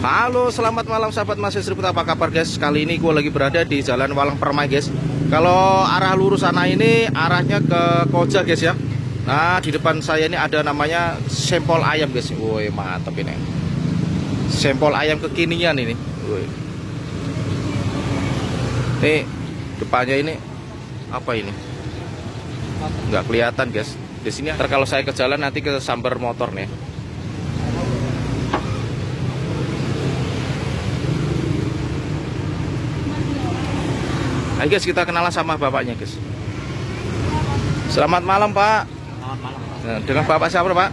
Halo, selamat malam sahabat Mas Seriput, apa kabar guys? Kali ini gue lagi berada di Jalan Walang Permai guys. Kalau arah lurus sana ini arahnya ke Koja guys ya. Nah, di depan saya ini ada namanya Sempol Ayam guys. Woi, mantap ini. Sempol ayam kekinian ini. Woi. Nih, depannya ini apa ini? Nggak kelihatan guys. Di sini kalau saya ke jalan nanti ke sambar motor nih. Ayo guys, kita kenalan sama bapaknya guys. Selamat malam Pak. Selamat malam Pak. Nah, dengan Bapak siapa Pak?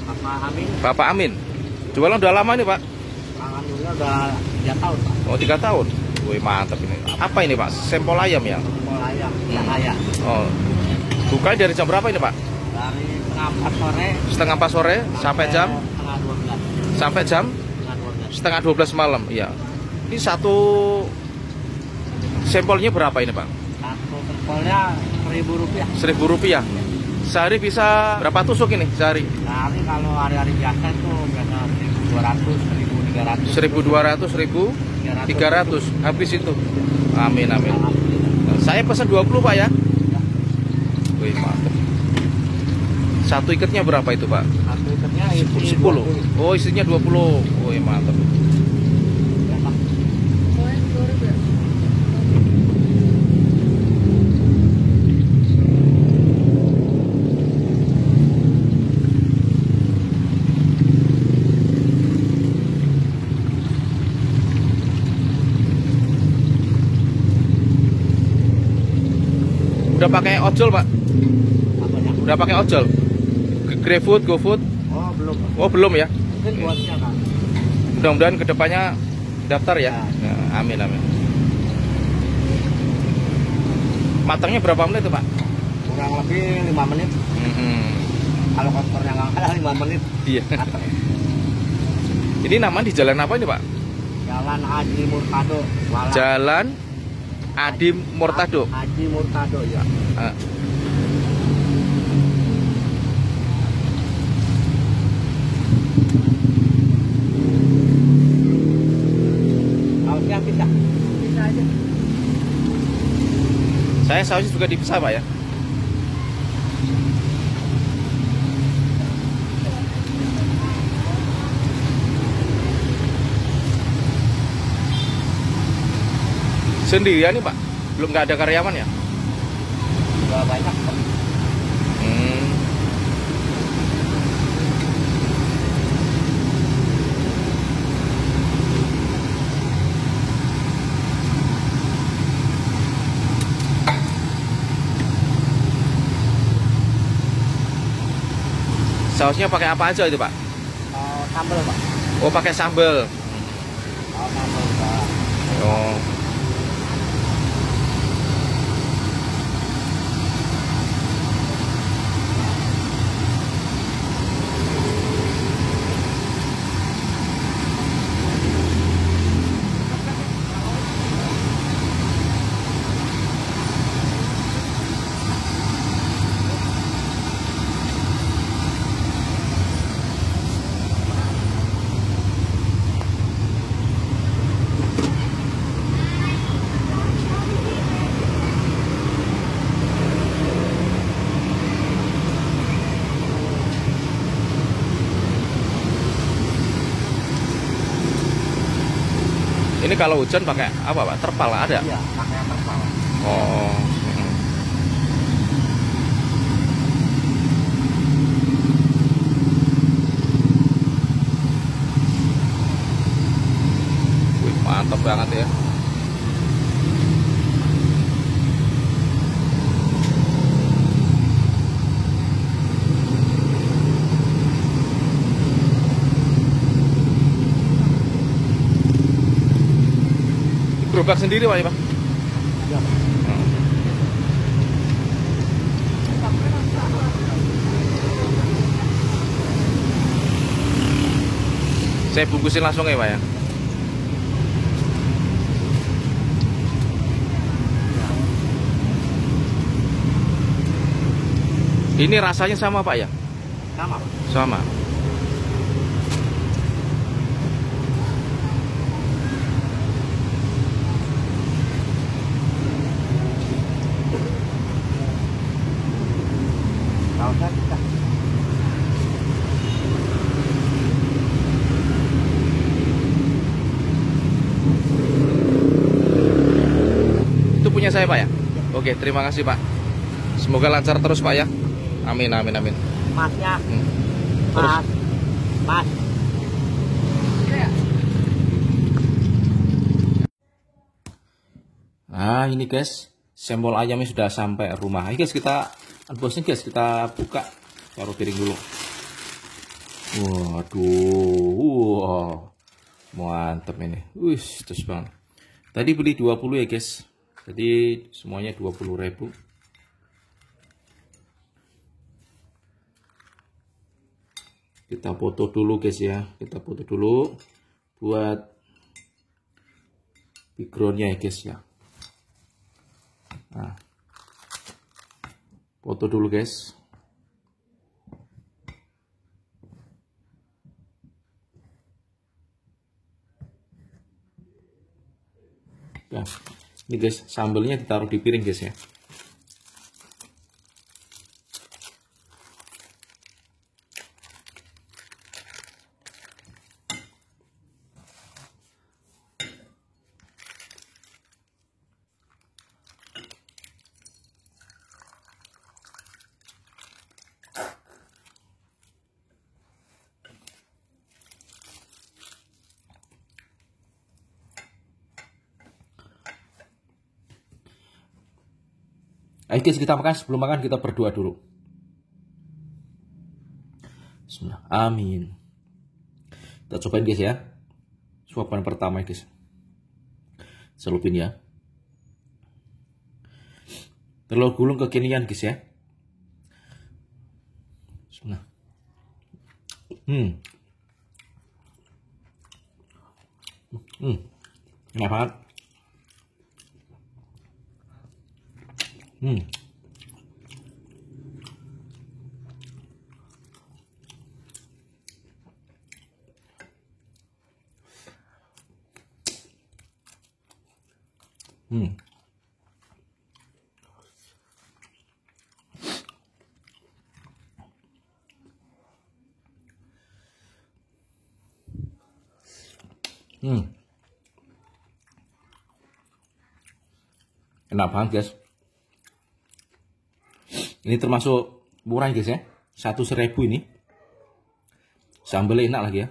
Bapak Amin. Bapak Amin. Jualan udah lama ini Pak? Alhamdulillah udah 3 tahun Pak. Oh 3 tahun. Wih mantap ini. Apa ini Pak? Sempol ayam ya? Sempol ayam, ayam. Oh. Bukanya dari jam berapa ini Pak? Dari setengah 4 sore. Setengah 4 sore sampai jam? Setengah 12. Sampai jam? Setengah 12. Setengah 12 malam. Iya. Ini satu sampelnya berapa ini Pak? Satu sempolnya Rp1.000. Rp1.000. Sehari bisa berapa tusuk ini sehari? Sehari kalau hari-hari biasa itu biasa 1.200, 1.300. 1.200, 1.300. Habis itu. Amin amin. Saya pesan 20 Pak ya. Wih mantap. Satu ikatnya berapa itu Pak? Satu ikatnya isi 10. 20. Oh isinya 20. Wih mantap. Udah pakai ojol Pak? Apanya? Udah pakai ojol? GrabFood, GoFood? Oh belum Pak. Oh belum ya? Mungkin buatnya Pak. Mudah-mudahan kedepannya daftar ya. Ya. Amin amin. Matangnya berapa menit tuh Pak? Kurang lebih 5 menit. Kalau kompornya nggak kalah 5 menit. Iya. Ini nama di jalan apa ini Pak? Jalan Adi Murtado. Walang. Jalan Adi Murtado. Adi Murtado ya. Sausnya bisa. Bisa aja. Saya sausnya juga dipisah Pak ya. Sendirian nih Pak? Belum nggak ada karyawan ya? Udah banyak Pak. Sausnya pakai apa aja itu Pak? Sambal Pak. Oh pakai sambal. Sambal Pak. Oh. Ini kalau hujan pakai apa Pak? Terpal ada? Iya, pakai terpal. Oh. Wih, mantap banget ya. Gerobak sendiri Pak ya Pak? Iya. Saya bungkusin langsung ya Pak ya? Ini rasanya sama Pak ya? Sama. Sama. punya saya Pak ya? Oke, terima kasih Pak. Semoga lancar terus Pak ya. Amin, amin, amin. Masnya. Terus. Mas. Nah ini guys, sampel ayamnya sudah sampai rumah. Ayo guys, kita unboxing guys, kita buka. Taruh piring dulu. Waduh, wow, mantep ini. Wih, terus banget. Tadi beli 20 ya guys. Jadi semuanya 20.000. Kita foto dulu guys ya. Kita foto dulu buat backgroundnya ya guys ya. Nah, foto dulu guys. Nah, ini guys, sambelnya ditaruh di piring guys ya. Ayo guys, kita makan. Sebelum makan kita berdoa dulu. Bismillah. Amin. Kita cobain guys ya. Suapan pertama guys. Selupin ya. Telur gulung kekinian guys ya. Bismillah. Enak banget. Enak banget guys. Ini termasuk murah guys ya. 1.000 ini. Sambelnya enak lagi ya.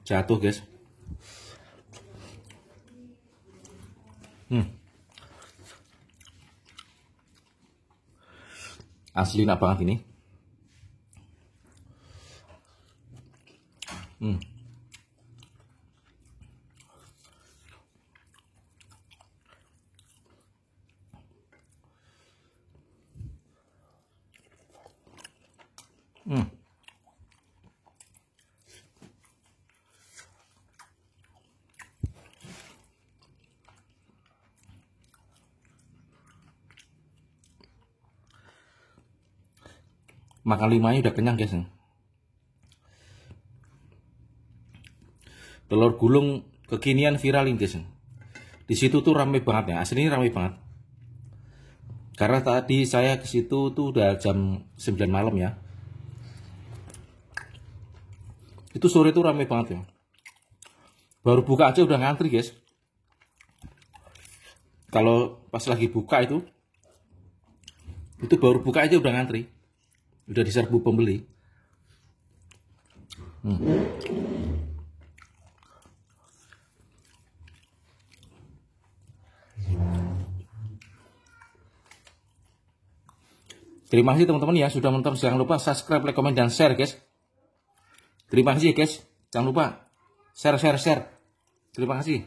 Jatuh guys. Asli enak banget ini. Makan 5-nya udah kenyang guys. Telur gulung kekinian viral ini guys. Di situ tuh rame banget ya. Aslinya rame banget. Karena tadi saya ke situ tuh udah jam 9 malam ya. Itu sore tuh rame banget ya. Baru buka aja udah ngantri guys. Kalau pas lagi buka itu baru buka aja udah ngantri. Udah diserbu pembeli. Terima kasih teman-teman ya sudah menonton. Jangan lupa subscribe, like, komen, dan share guys. Terima kasih ya guys. Jangan lupa share. Terima kasih.